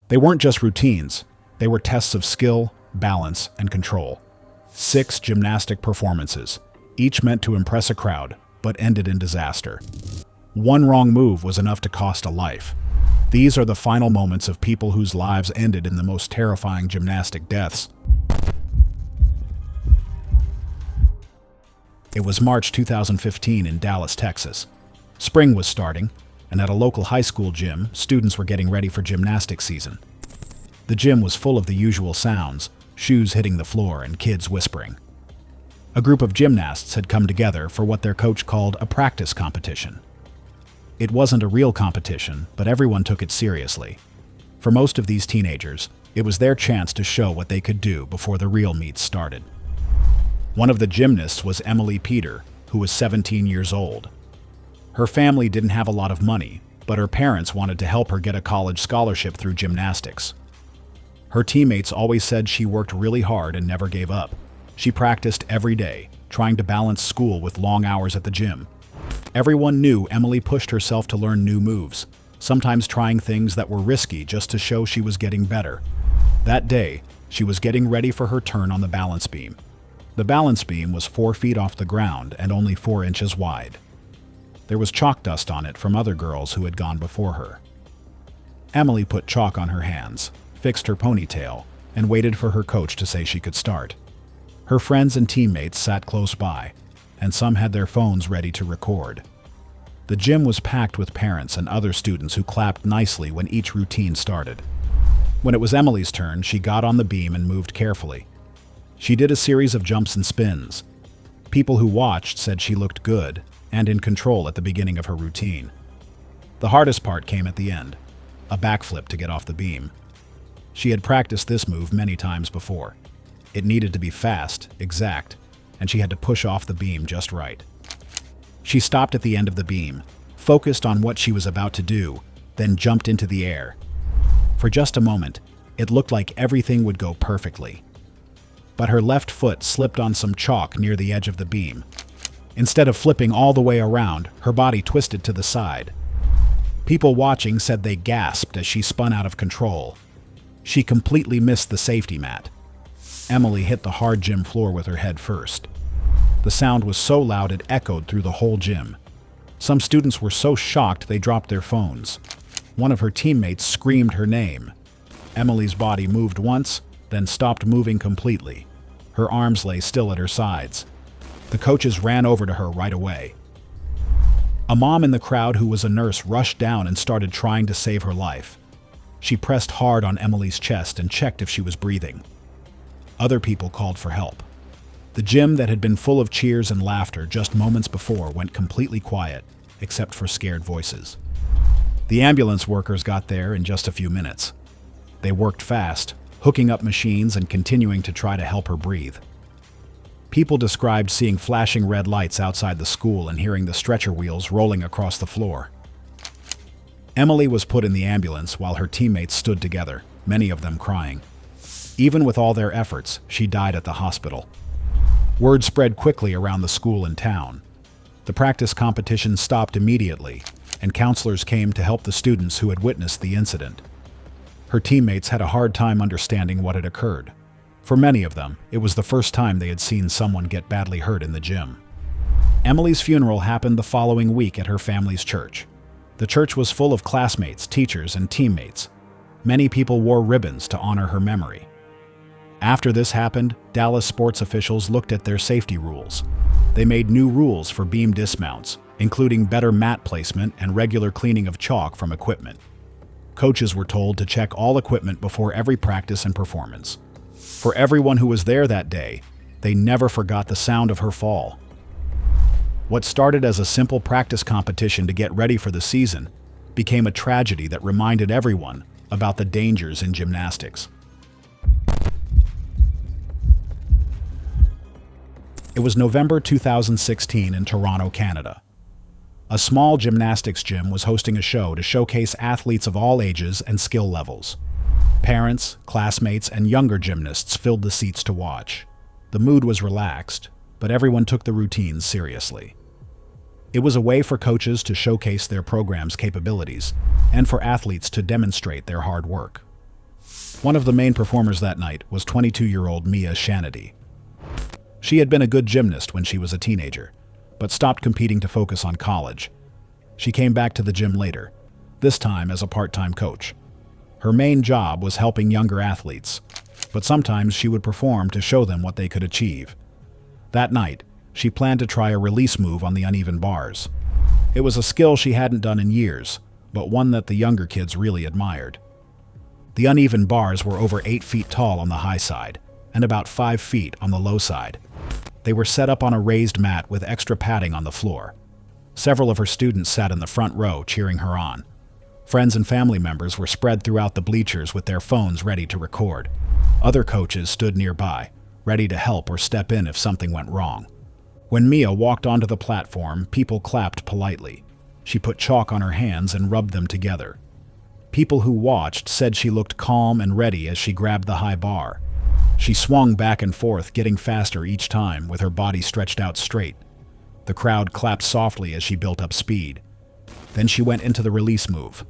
They weren't just routines, they were tests of skill, balance, and control. 6 gymnastic performances, each meant to impress a crowd, but ended in disaster. One wrong move was enough to cost a life. These are the final moments of people whose lives ended in the most terrifying gymnastic deaths. It was March 2015 in Dallas, Texas. Spring was starting, and at a local high school gym, students were getting ready for gymnastics season. The gym was full of the usual sounds, shoes hitting the floor and kids whispering. A group of gymnasts had come together for what their coach called a practice competition. It wasn't a real competition, but everyone took it seriously. For most of these teenagers, it was their chance to show what they could do before the real meets started. One of the gymnasts was Emily Peter, who was 17 years old. Her family didn't have a lot of money, but her parents wanted to help her get a college scholarship through gymnastics. Her teammates always said she worked really hard and never gave up. She practiced every day, trying to balance school with long hours at the gym. Everyone knew Emily pushed herself to learn new moves, sometimes trying things that were risky just to show she was getting better. That day, she was getting ready for her turn on the balance beam. The balance beam was 4 feet off the ground and only 4 inches wide. There was chalk dust on it from other girls who had gone before her. Emily put chalk on her hands, fixed her ponytail, and waited for her coach to say she could start. Her friends and teammates sat close by, and some had their phones ready to record. The gym was packed with parents and other students who clapped nicely when each routine started. When it was Emily's turn, she got on the beam and moved carefully. She did a series of jumps and spins. People who watched said she looked good and in control at the beginning of her routine. The hardest part came at the end, a backflip to get off the beam. She had practiced this move many times before. It needed to be fast, exact, and she had to push off the beam just right. She stopped at the end of the beam, focused on what she was about to do, then jumped into the air. For just a moment, it looked like everything would go perfectly. But her left foot slipped on some chalk near the edge of the beam. Instead of flipping all the way around, her body twisted to the side. People watching said they gasped as she spun out of control. She completely missed the safety mat. Emily hit the hard gym floor with her head first. The sound was so loud it echoed through the whole gym. Some students were so shocked they dropped their phones. One of her teammates screamed her name. Emily's body moved once, then stopped moving completely. Her arms lay still at her sides. The coaches ran over to her right away. A mom in the crowd who was a nurse rushed down and started trying to save her life. She pressed hard on Emily's chest and checked if she was breathing. Other people called for help. The gym that had been full of cheers and laughter just moments before went completely quiet, except for scared voices. The ambulance workers got there in just a few minutes. They worked fast, hooking up machines and continuing to try to help her breathe. People described seeing flashing red lights outside the school and hearing the stretcher wheels rolling across the floor. Emily was put in the ambulance while her teammates stood together, many of them crying. Even with all their efforts, she died at the hospital. Word spread quickly around the school and town. The practice competition stopped immediately, and counselors came to help the students who had witnessed the incident. Her teammates had a hard time understanding what had occurred. For many of them, it was the first time they had seen someone get badly hurt in the gym. Emily's funeral happened the following week at her family's church. The church was full of classmates, teachers, and teammates. Many people wore ribbons to honor her memory. After this happened, Dallas sports officials looked at their safety rules. They made new rules for beam dismounts, including better mat placement and regular cleaning of chalk from equipment. Coaches were told to check all equipment before every practice and performance. For everyone who was there that day, they never forgot the sound of her fall. What started as a simple practice competition to get ready for the season became a tragedy that reminded everyone about the dangers in gymnastics. It was November 2016 in Toronto, Canada. A small gymnastics gym was hosting a show to showcase athletes of all ages and skill levels. Parents, classmates, and younger gymnasts filled the seats to watch. The mood was relaxed, but everyone took the routines seriously. It was a way for coaches to showcase their program's capabilities and for athletes to demonstrate their hard work. One of the main performers that night was 22-year-old Mia Shanady. She had been a good gymnast when she was a teenager, but stopped competing to focus on college. She came back to the gym later, this time as a part-time coach. Her main job was helping younger athletes, but sometimes she would perform to show them what they could achieve. That night, she planned to try a release move on the uneven bars. It was a skill she hadn't done in years, but one that the younger kids really admired. The uneven bars were over 8 feet tall on the high side and about 5 feet on the low side. They were set up on a raised mat with extra padding on the floor. Several of her students sat in the front row cheering her on. Friends and family members were spread throughout the bleachers with their phones ready to record. Other coaches stood nearby, ready to help or step in if something went wrong. When Mia walked onto the platform, people clapped politely. She put chalk on her hands and rubbed them together. People who watched said she looked calm and ready as she grabbed the high bar. She swung back and forth, getting faster each time with her body stretched out straight. The crowd clapped softly as she built up speed. Then she went into the release move.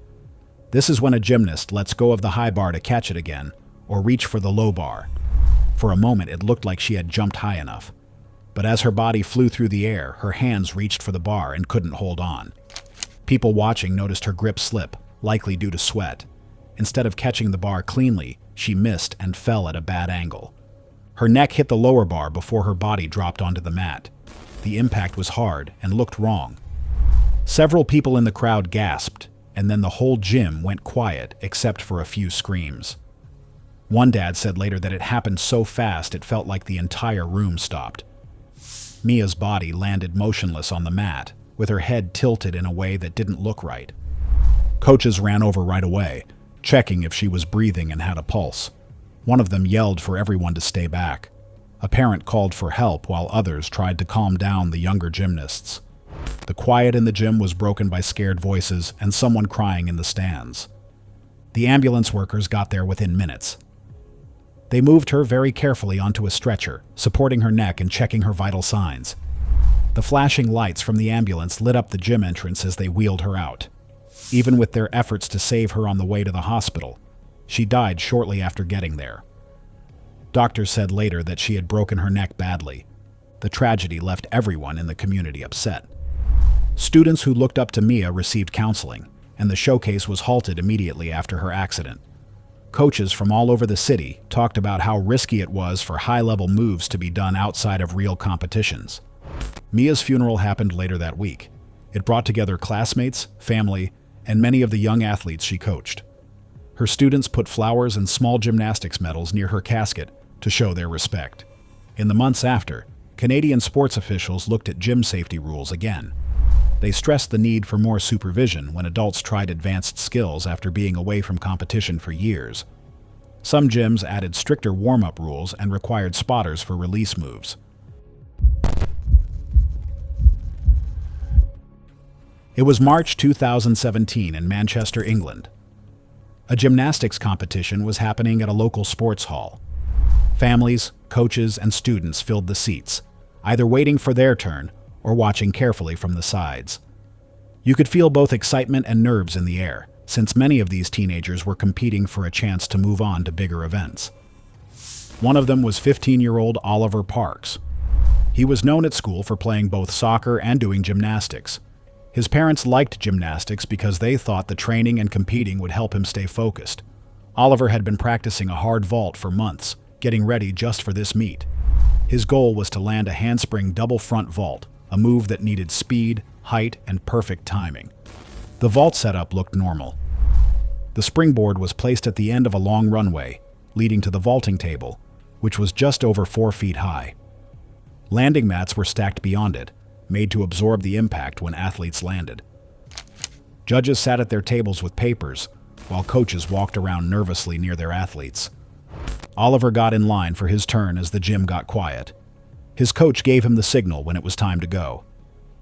This is when a gymnast lets go of the high bar to catch it again, or reach for the low bar. For a moment it looked like she had jumped high enough. But as her body flew through the air, her hands reached for the bar and couldn't hold on. People watching noticed her grip slip, likely due to sweat. Instead of catching the bar cleanly, she missed and fell at a bad angle. Her neck hit the lower bar before her body dropped onto the mat. The impact was hard and looked wrong. Several people in the crowd gasped, and then the whole gym went quiet except for a few screams. One dad said later that it happened so fast it felt like the entire room stopped. Mia's body landed motionless on the mat, with her head tilted in a way that didn't look right. Coaches ran over right away, checking if she was breathing and had a pulse. One of them yelled for everyone to stay back. A parent called for help while others tried to calm down the younger gymnasts. The quiet in the gym was broken by scared voices and someone crying in the stands. The ambulance workers got there within minutes. They moved her very carefully onto a stretcher, supporting her neck and checking her vital signs. The flashing lights from the ambulance lit up the gym entrance as they wheeled her out. Even with their efforts to save her on the way to the hospital, she died shortly after getting there. Doctors said later that she had broken her neck badly. The tragedy left everyone in the community upset. Students who looked up to Mia received counseling, and the showcase was halted immediately after her accident. Coaches from all over the city talked about how risky it was for high-level moves to be done outside of real competitions. Mia's funeral happened later that week. It brought together classmates, family, and many of the young athletes she coached. Her students put flowers and small gymnastics medals near her casket to show their respect. In the months after, Canadian sports officials looked at gym safety rules again. They stressed the need for more supervision when adults tried advanced skills after being away from competition for years. Some gyms added stricter warm-up rules and required spotters for release moves. It was March 2017 in Manchester, England. A gymnastics competition was happening at a local sports hall. Families, coaches, and students filled the seats, either waiting for their turn or watching carefully from the sides. You could feel both excitement and nerves in the air, since many of these teenagers were competing for a chance to move on to bigger events. One of them was 15-year-old Oliver Parks. He was known at school for playing both soccer and doing gymnastics. His parents liked gymnastics because they thought the training and competing would help him stay focused. Oliver had been practicing a hard vault for months, getting ready just for this meet. His goal was to land a handspring double front vault, a move that needed speed, height, and perfect timing. The vault setup looked normal. The springboard was placed at the end of a long runway, leading to the vaulting table, which was just over 4 feet high. Landing mats were stacked beyond it, made to absorb the impact when athletes landed. Judges sat at their tables with papers, while coaches walked around nervously near their athletes. Oliver got in line for his turn as the gym got quiet. His coach gave him the signal when it was time to go.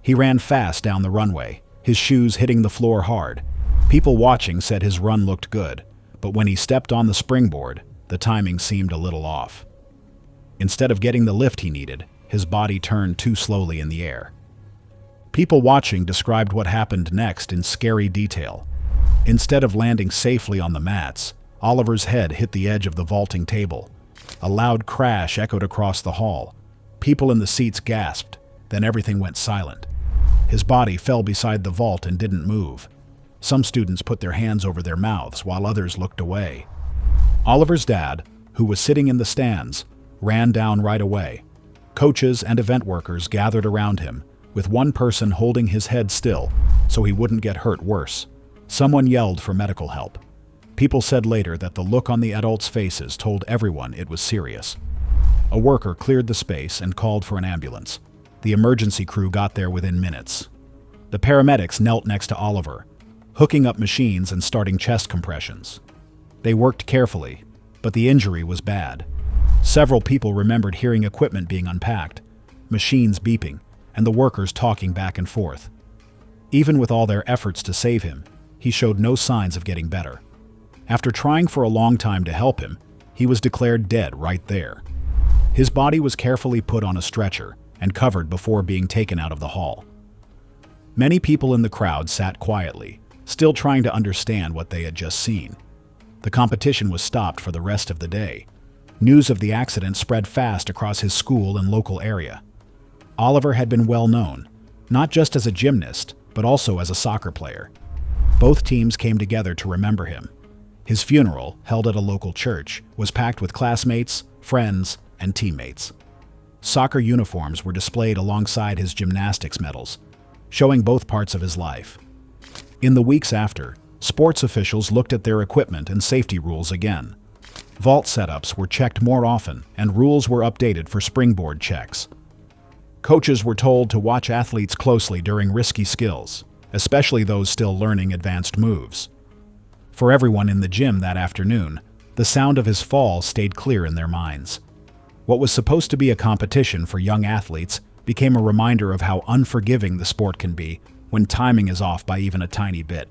He ran fast down the runway, his shoes hitting the floor hard. People watching said his run looked good, but when he stepped on the springboard, the timing seemed a little off. Instead of getting the lift he needed, his body turned too slowly in the air. People watching described what happened next in scary detail. Instead of landing safely on the mats, Oliver's head hit the edge of the vaulting table. A loud crash echoed across the hall. People in the seats gasped, then everything went silent. His body fell beside the vault and didn't move. Some students put their hands over their mouths while others looked away. Oliver's dad, who was sitting in the stands, ran down right away. Coaches and event workers gathered around him, with one person holding his head still so he wouldn't get hurt worse. Someone yelled for medical help. People said later that the look on the adults' faces told everyone it was serious. A worker cleared the space and called for an ambulance. The emergency crew got there within minutes. The paramedics knelt next to Oliver, hooking up machines and starting chest compressions. They worked carefully, but the injury was bad. Several people remembered hearing equipment being unpacked, machines beeping, and the workers talking back and forth. Even with all their efforts to save him, he showed no signs of getting better. After trying for a long time to help him, he was declared dead right there. His body was carefully put on a stretcher and covered before being taken out of the hall. Many people in the crowd sat quietly, still trying to understand what they had just seen. The competition was stopped for the rest of the day. News of the accident spread fast across his school and local area. Oliver had been well known, not just as a gymnast, but also as a soccer player. Both teams came together to remember him. His funeral, held at a local church, was packed with classmates, friends, and teammates. Soccer uniforms were displayed alongside his gymnastics medals, showing both parts of his life. In the weeks after, sports officials looked at their equipment and safety rules again. Vault setups were checked more often, and rules were updated for springboard checks. Coaches were told to watch athletes closely during risky skills, especially those still learning advanced moves. For everyone in the gym that afternoon, the sound of his fall stayed clear in their minds. What was supposed to be a competition for young athletes became a reminder of how unforgiving the sport can be when timing is off by even a tiny bit.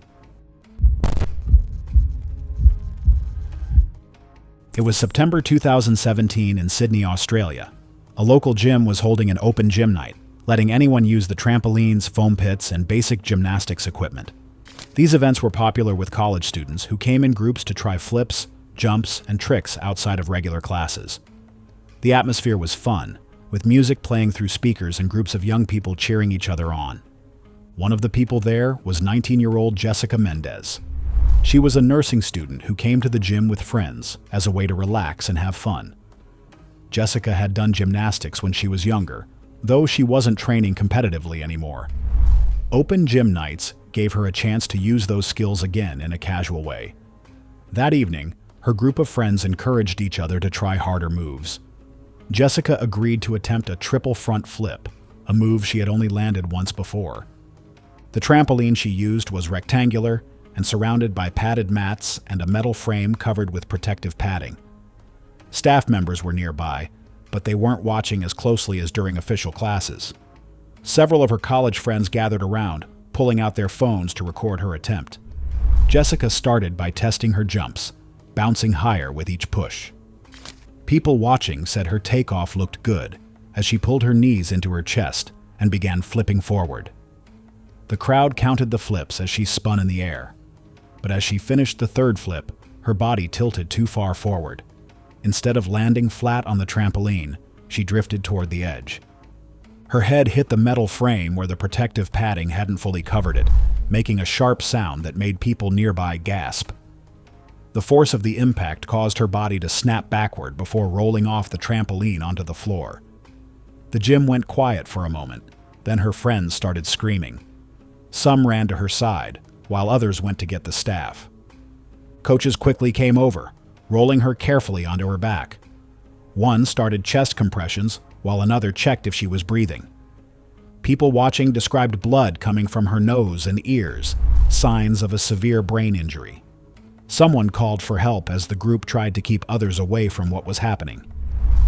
It was September 2017 in Sydney, Australia. A local gym was holding an open gym night, letting anyone use the trampolines, foam pits, and basic gymnastics equipment. These events were popular with college students who came in groups to try flips, jumps, and tricks outside of regular classes. The atmosphere was fun, with music playing through speakers and groups of young people cheering each other on. One of the people there was 19-year-old Jessica Mendez. She was a nursing student who came to the gym with friends as a way to relax and have fun. Jessica had done gymnastics when she was younger, though she wasn't training competitively anymore. Open gym nights gave her a chance to use those skills again in a casual way. That evening, her group of friends encouraged each other to try harder moves. Jessica agreed to attempt a triple front flip, a move she had only landed once before. The trampoline she used was rectangular and surrounded by padded mats and a metal frame covered with protective padding. Staff members were nearby, but they weren't watching as closely as during official classes. Several of her college friends gathered around, pulling out their phones to record her attempt. Jessica started by testing her jumps, bouncing higher with each push. People watching said her takeoff looked good as she pulled her knees into her chest and began flipping forward. The crowd counted the flips as she spun in the air, but as she finished the third flip, her body tilted too far forward. Instead of landing flat on the trampoline, she drifted toward the edge. Her head hit the metal frame where the protective padding hadn't fully covered it, making a sharp sound that made people nearby gasp. The force of the impact caused her body to snap backward before rolling off the trampoline onto the floor. The gym went quiet for a moment, then her friends started screaming. Some ran to her side, while others went to get the staff. Coaches quickly came over, rolling her carefully onto her back. One started chest compressions, while another checked if she was breathing. People watching described blood coming from her nose and ears, signs of a severe brain injury. Someone called for help as the group tried to keep others away from what was happening.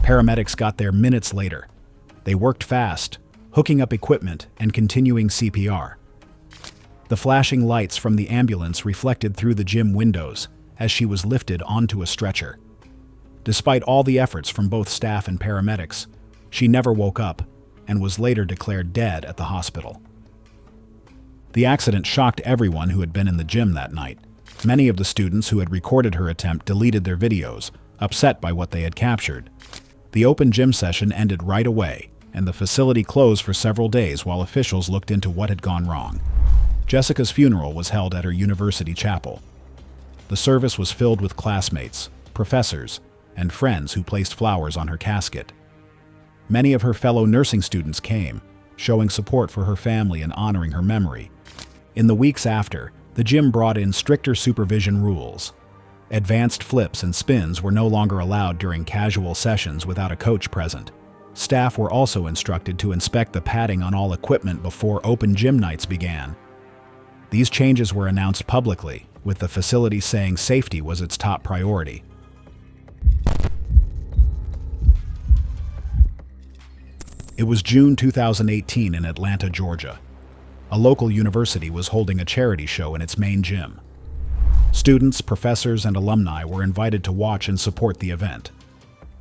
Paramedics got there minutes later. They worked fast, hooking up equipment and continuing CPR. The flashing lights from the ambulance reflected through the gym windows as she was lifted onto a stretcher. Despite all the efforts from both staff and paramedics, she never woke up and was later declared dead at the hospital. The accident shocked everyone who had been in the gym that night. Many of the students who had recorded her attempt deleted their videos, upset by what they had captured. The open gym session ended right away, and the facility closed for several days while officials looked into what had gone wrong. Jessica's funeral was held at her university chapel. The service was filled with classmates, professors, and friends who placed flowers on her casket. Many of her fellow nursing students came, showing support for her family and honoring her memory. In the weeks after, the gym brought in stricter supervision rules. Advanced flips and spins were no longer allowed during casual sessions without a coach present. Staff were also instructed to inspect the padding on all equipment before open gym nights began. These changes were announced publicly, with the facility saying safety was its top priority. It was June 2018 in Atlanta, Georgia. A local university was holding a charity show in its main gym. Students, professors, and alumni were invited to watch and support the event.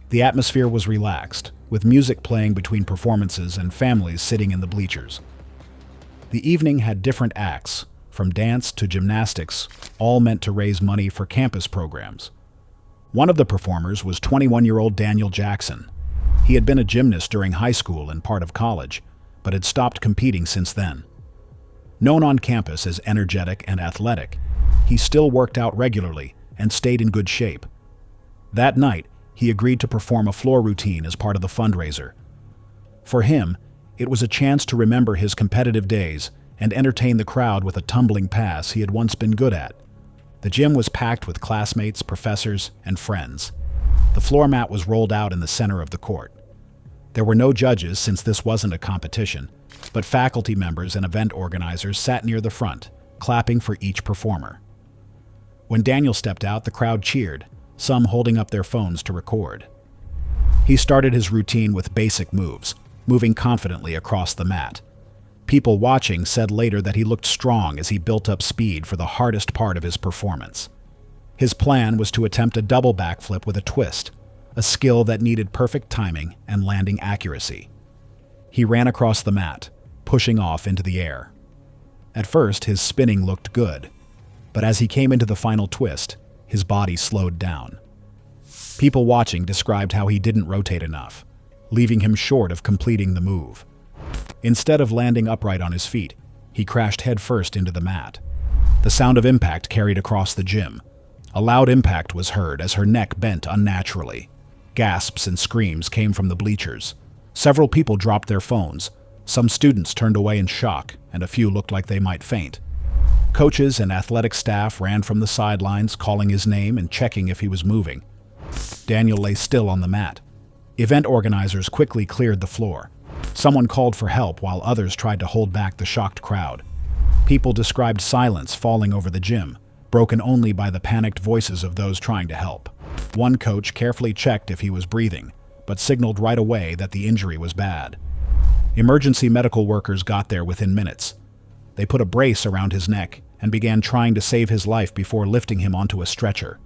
The atmosphere was relaxed, with music playing between performances and families sitting in the bleachers. The evening had different acts, from dance to gymnastics, all meant to raise money for campus programs. One of the performers was 21-year-old Daniel Jackson. He had been a gymnast during high school and part of college, but had stopped competing since then. Known on campus as energetic and athletic, he still worked out regularly and stayed in good shape. That night, he agreed to perform a floor routine as part of the fundraiser. For him, it was a chance to remember his competitive days and entertain the crowd with a tumbling pass he had once been good at. The gym was packed with classmates, professors, and friends. The floor mat was rolled out in the center of the court. There were no judges since this wasn't a competition, but faculty members and event organizers sat near the front, clapping for each performer. When Daniel stepped out, the crowd cheered, some holding up their phones to record. He started his routine with basic moves, moving confidently across the mat. People watching said later that he looked strong as he built up speed for the hardest part of his performance. His plan was to attempt a double backflip with a twist, a skill that needed perfect timing and landing accuracy. He ran across the mat, pushing off into the air. At first, his spinning looked good, but as he came into the final twist, his body slowed down. People watching described how he didn't rotate enough, leaving him short of completing the move. Instead of landing upright on his feet, he crashed headfirst into the mat. The sound of impact carried across the gym. A loud impact was heard as her neck bent unnaturally. Gasps and screams came from the bleachers. Several people dropped their phones. Some students turned away in shock, and a few looked like they might faint. Coaches and athletic staff ran from the sidelines, calling his name and checking if he was moving. Daniel lay still on the mat. Event organizers quickly cleared the floor. Someone called for help while others tried to hold back the shocked crowd. People described silence falling over the gym, broken only by the panicked voices of those trying to help. One coach carefully checked if he was breathing, but signaled right away that the injury was bad. Emergency medical workers got there within minutes. They put a brace around his neck and began trying to save his life before lifting him onto a stretcher.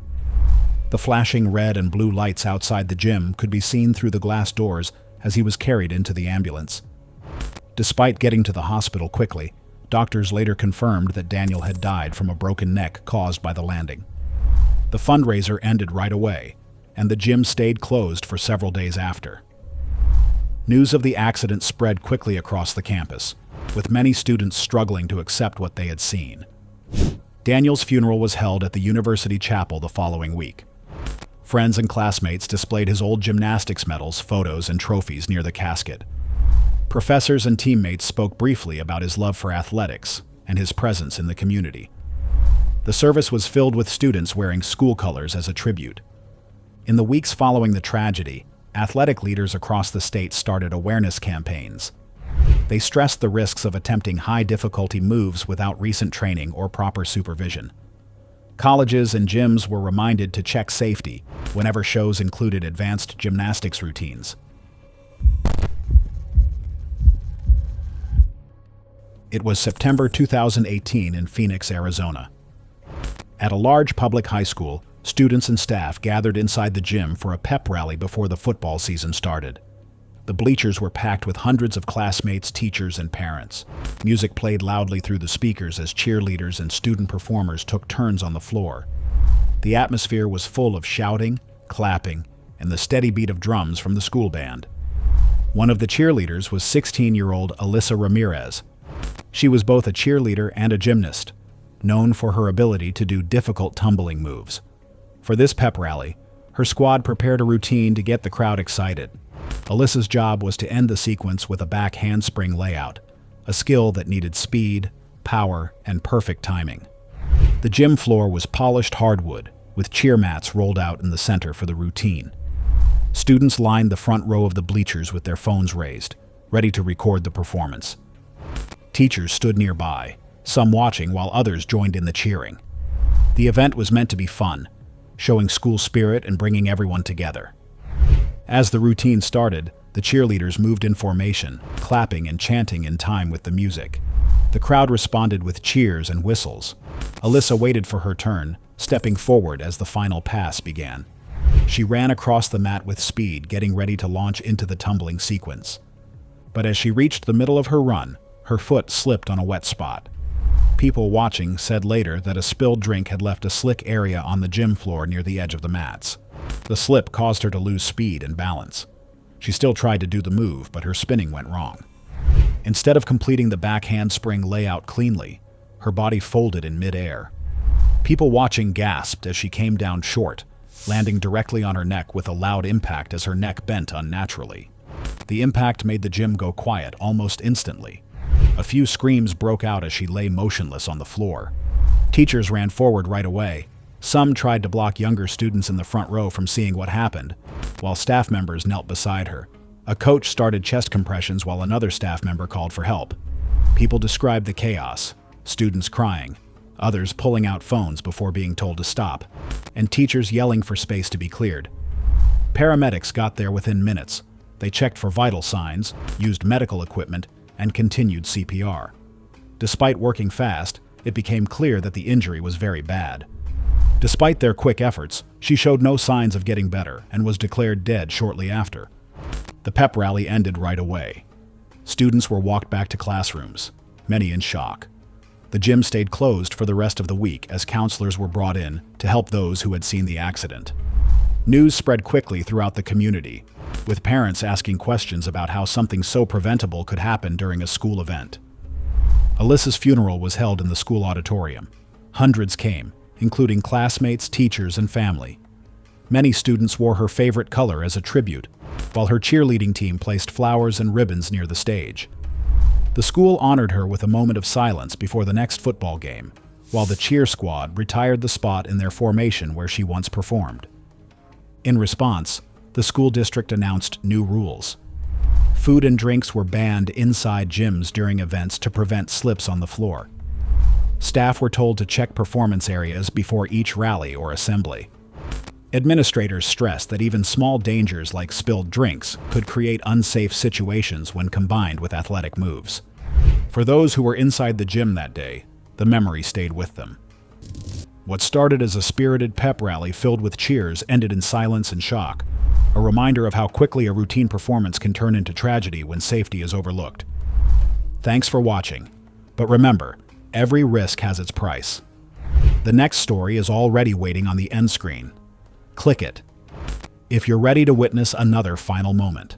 The flashing red and blue lights outside the gym could be seen through the glass doors as he was carried into the ambulance. Despite getting to the hospital quickly, doctors later confirmed that Daniel had died from a broken neck caused by the landing. The fundraiser ended right away, and the gym stayed closed for several days after. News of the accident spread quickly across the campus, with many students struggling to accept what they had seen. Daniel's funeral was held at the university chapel the following week. Friends and classmates displayed his old gymnastics medals, photos, and trophies near the casket. Professors and teammates spoke briefly about his love for athletics and his presence in the community. The service was filled with students wearing school colors as a tribute. In the weeks following the tragedy, athletic leaders across the state started awareness campaigns. They stressed the risks of attempting high-difficulty moves without recent training or proper supervision. Colleges and gyms were reminded to check safety whenever shows included advanced gymnastics routines. It was September 2018 in Phoenix, Arizona. At a large public high school, students and staff gathered inside the gym for a pep rally before the football season started. The bleachers were packed with hundreds of classmates, teachers, and parents. Music played loudly through the speakers as cheerleaders and student performers took turns on the floor. The atmosphere was full of shouting, clapping, and the steady beat of drums from the school band. One of the cheerleaders was 16-year-old Alyssa Ramirez. She was both a cheerleader and a gymnast, known for her ability to do difficult tumbling moves. For this pep rally, her squad prepared a routine to get the crowd excited. Alyssa's job was to end the sequence with a back handspring layout, a skill that needed speed, power, and perfect timing. The gym floor was polished hardwood, with cheer mats rolled out in the center for the routine. Students lined the front row of the bleachers with their phones raised, ready to record the performance. Teachers stood nearby, some watching while others joined in the cheering. The event was meant to be fun, showing school spirit and bringing everyone together. As the routine started, the cheerleaders moved in formation, clapping and chanting in time with the music. The crowd responded with cheers and whistles. Alyssa waited for her turn, stepping forward as the final pass began. She ran across the mat with speed, getting ready to launch into the tumbling sequence. But as she reached the middle of her run, her foot slipped on a wet spot. People watching said later that a spilled drink had left a slick area on the gym floor near the edge of the mats. The slip caused her to lose speed and balance. She still tried to do the move, but her spinning went wrong. Instead of completing the back handspring layout cleanly, her body folded in midair. People watching gasped as she came down short, landing directly on her neck with a loud impact as her neck bent unnaturally. The impact made the gym go quiet almost instantly. A few screams broke out as she lay motionless on the floor. Teachers ran forward right away. Some tried to block younger students in the front row from seeing what happened, while staff members knelt beside her. A coach started chest compressions while another staff member called for help. People described the chaos, students crying, others pulling out phones before being told to stop, and teachers yelling for space to be cleared. Paramedics got there within minutes. They checked for vital signs, used medical equipment, and continued CPR. Despite working fast, it became clear that the injury was very bad. Despite their quick efforts, she showed no signs of getting better and was declared dead shortly after. The pep rally ended right away. Students were walked back to classrooms, many in shock. The gym stayed closed for the rest of the week as counselors were brought in to help those who had seen the accident. News spread quickly throughout the community, with parents asking questions about how something so preventable could happen during a school event. Alyssa's funeral was held in the school auditorium. Hundreds came, including classmates, teachers, and family. Many students wore her favorite color as a tribute, while her cheerleading team placed flowers and ribbons near the stage. The school honored her with a moment of silence before the next football game, while the cheer squad retired the spot in their formation where she once performed. In response, the school district announced new rules. Food and drinks were banned inside gyms during events to prevent slips on the floor. Staff were told to check performance areas before each rally or assembly. Administrators stressed that even small dangers like spilled drinks could create unsafe situations when combined with athletic moves. For those who were inside the gym that day, the memory stayed with them. What started as a spirited pep rally filled with cheers ended in silence and shock, a reminder of how quickly a routine performance can turn into tragedy when safety is overlooked. Thanks for watching, but remember, every risk has its price. The next story is already waiting on the end screen. Click it if you're ready to witness another final moment.